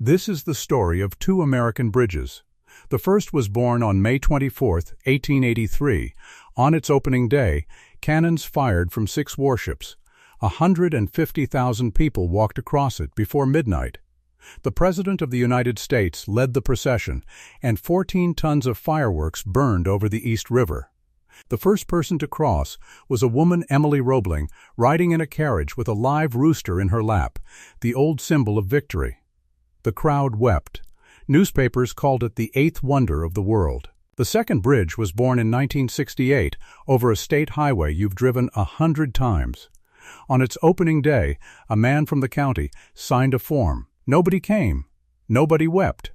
This is the story of two American bridges. The first was born on May 24, 1883. On its opening day, cannons fired from 6 warships. 150,000 people walked across it before midnight. The President of the United States led the procession, and 14 tons of fireworks burned over the East River. The first person to cross was a woman, Emily Roebling, riding in a carriage with a live rooster in her lap, the old symbol of victory. The crowd wept. Newspapers called it the 8th wonder of the world. The second bridge was born in 1968 over a state highway you've driven 100 times. On its opening day, a man from the county signed a form. Nobody came. Nobody wept.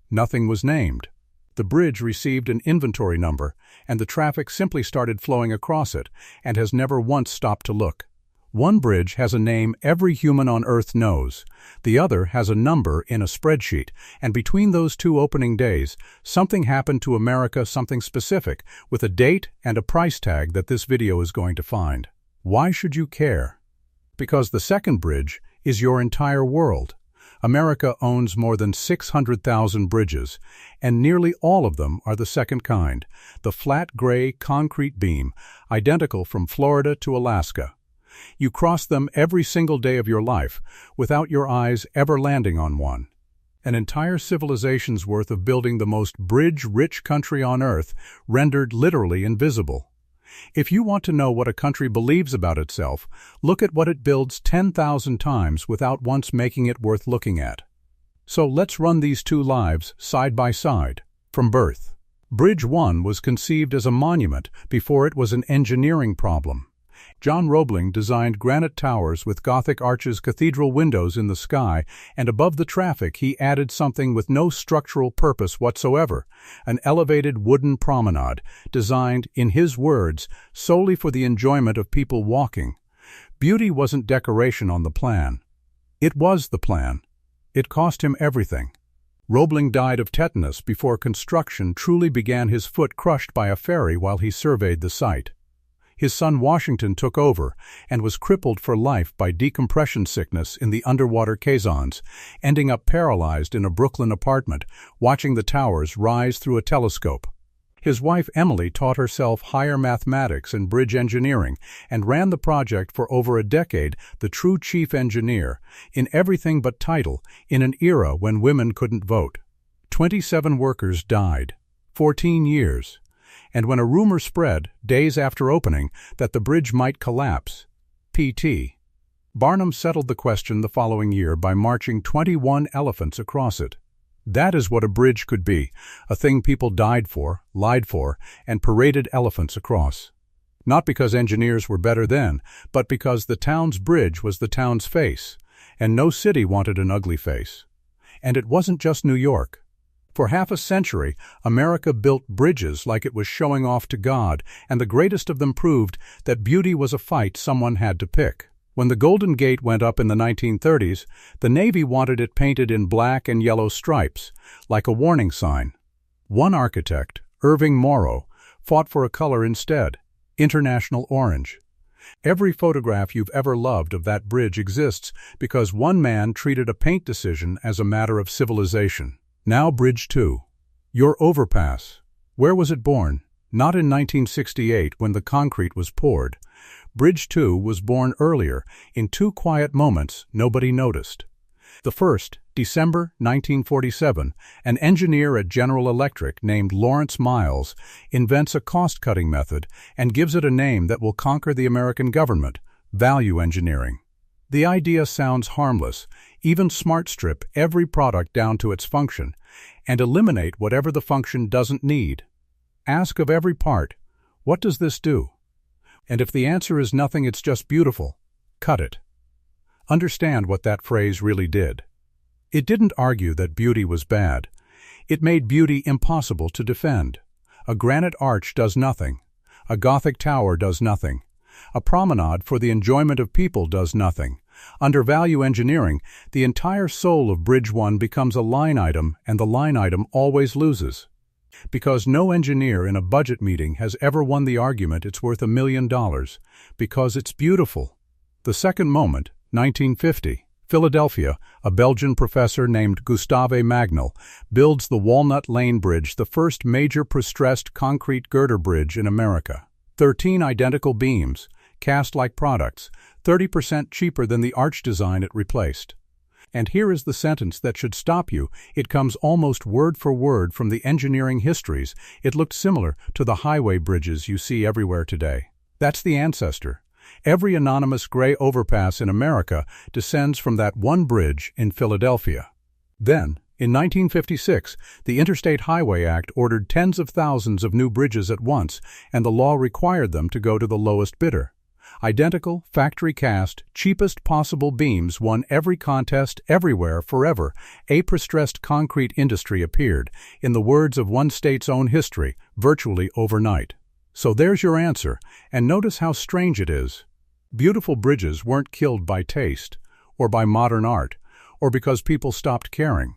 Nothing was named. The bridge received an inventory number, and the traffic simply started flowing across it and has never once stopped to look. One bridge has a name every human on Earth knows. The other has a number in a spreadsheet, and between those two opening days, something happened to America, something specific, with a date and a price tag that this video is going to find. Why should you care? Because the second bridge is your entire world. America owns more than 600,000 bridges, and nearly all of them are the second kind, the flat gray concrete beam, identical from Florida to Alaska. You cross them every single day of your life without your eyes ever landing on one. An entire civilization's worth of building the most bridge-rich country on Earth rendered literally invisible. If you want to know what a country believes about itself, look at what it builds 10,000 times without once making it worth looking at. So let's run these two lives side by side, from birth. Bridge 1 was conceived as a monument before it was an engineering problem. John Roebling designed granite towers with Gothic arches, cathedral windows in the sky, and above the traffic he added something with no structural purpose whatsoever, an elevated wooden promenade, designed, in his words, solely for the enjoyment of people walking. Beauty wasn't decoration on the plan. It was the plan. It cost him everything. Roebling died of tetanus before construction truly began, his foot crushed by a ferry while he surveyed the site. His son Washington took over and was crippled for life by decompression sickness in the underwater caissons, ending up paralyzed in a Brooklyn apartment, watching the towers rise through a telescope. His wife Emily taught herself higher mathematics and bridge engineering and ran the project for over a decade, the true chief engineer, in everything but title, in an era when women couldn't vote. 27 workers died. 14 years. And when a rumor spread, days after opening, that the bridge might collapse, P.T. Barnum settled the question the following year by marching 21 elephants across it. That is what a bridge could be, a thing people died for, lied for, and paraded elephants across. Not because engineers were better then, but because the town's bridge was the town's face, and no city wanted an ugly face. And it wasn't just New York. For half a century, America built bridges like it was showing off to God, and the greatest of them proved that beauty was a fight someone had to pick. When the Golden Gate went up in the 1930s, the Navy wanted it painted in black and yellow stripes, like a warning sign. One architect, Irving Morrow, fought for a color instead, international orange. Every photograph you've ever loved of that bridge exists because one man treated a paint decision as a matter of civilization. Now Bridge 2. Your overpass. Where was it born? Not in 1968 when the concrete was poured. Bridge 2 was born earlier, in 2 quiet moments nobody noticed. The first, December 1947, an engineer at General Electric named Lawrence Miles invents a cost-cutting method and gives it a name that will conquer the American government: value engineering. The idea sounds harmless. Even SmartStrip every product down to its function, and eliminate whatever the function doesn't need. Ask of every part, what does this do? And if the answer is nothing, it's just beautiful, cut it. Understand what that phrase really did. It didn't argue that beauty was bad. It made beauty impossible to defend. A granite arch does nothing. A Gothic tower does nothing. A promenade for the enjoyment of people does nothing. Under value engineering, the entire soul of Bridge 1 becomes a line item, and the line item always loses. Because no engineer in a budget meeting has ever won the argument it's worth $1 million. Because it's beautiful. The second moment, 1950, Philadelphia, a Belgian professor named Gustave Magnol builds the Walnut Lane Bridge, the first major prestressed concrete girder bridge in America. 13 identical beams, cast like products, 30% cheaper than the arch design it replaced. And here is the sentence that should stop you. It comes almost word for word from the engineering histories. It looked similar to the highway bridges you see everywhere today. That's the ancestor. Every anonymous gray overpass in America descends from that one bridge in Philadelphia. Then, in 1956, the Interstate Highway Act ordered tens of thousands of new bridges at once, and the law required them to go to the lowest bidder. Identical, factory-cast, cheapest possible beams won every contest, everywhere, forever. A prestressed concrete industry appeared, in the words of one state's own history, virtually overnight. So there's your answer, and notice how strange it is. Beautiful bridges weren't killed by taste, or by modern art, or because people stopped caring.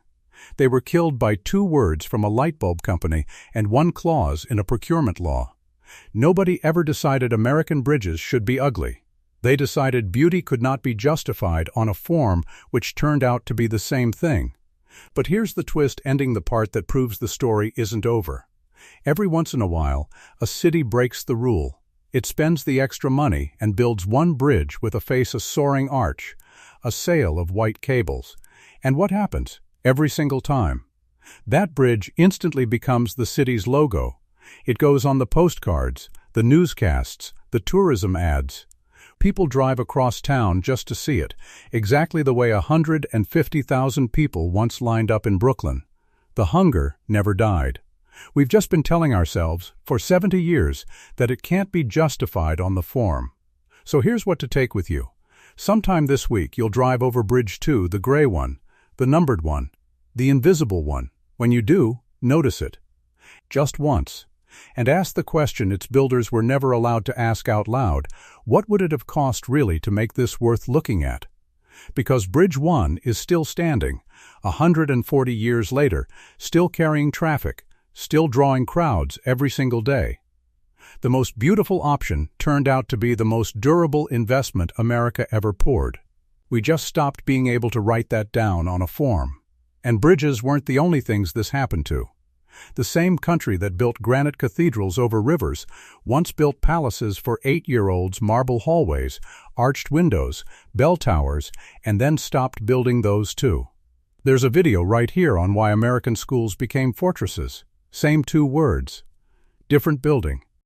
They were killed by 2 words from a light bulb company and 1 clause in a procurement law. Nobody ever decided American bridges should be ugly. They decided beauty could not be justified on a form which turned out to be the same thing. But here's the twist ending the part that proves the story isn't over. Every once in a while, a city breaks the rule. It spends the extra money and builds one bridge with a face a soaring arch, a sail of white cables. And what happens? Every single time, that bridge instantly becomes the city's logo. It goes on the postcards, the newscasts, the tourism ads. People drive across town just to see it, exactly the way 150,000 people once lined up in Brooklyn. The hunger never died. We've just been telling ourselves, for 70 years, that it can't be justified on the form. So here's what to take with you. Sometime this week you'll drive over Bridge 2, the gray one, the numbered one, the invisible one. When you do, notice it. Just once. And ask the question its builders were never allowed to ask out loud: what would it have cost really to make this worth looking at? Because Bridge 1 is still standing, 140 years later, still carrying traffic, still drawing crowds every single day. The most beautiful option turned out to be the most durable investment America ever poured. We just stopped being able to write that down on a form. And bridges weren't the only things this happened to. The same country that built granite cathedrals over rivers once built palaces for 8-year-olds, marble hallways, arched windows, bell towers, and then stopped building those too. There's a video right here on why American schools became fortresses. Same 2 words. Different building,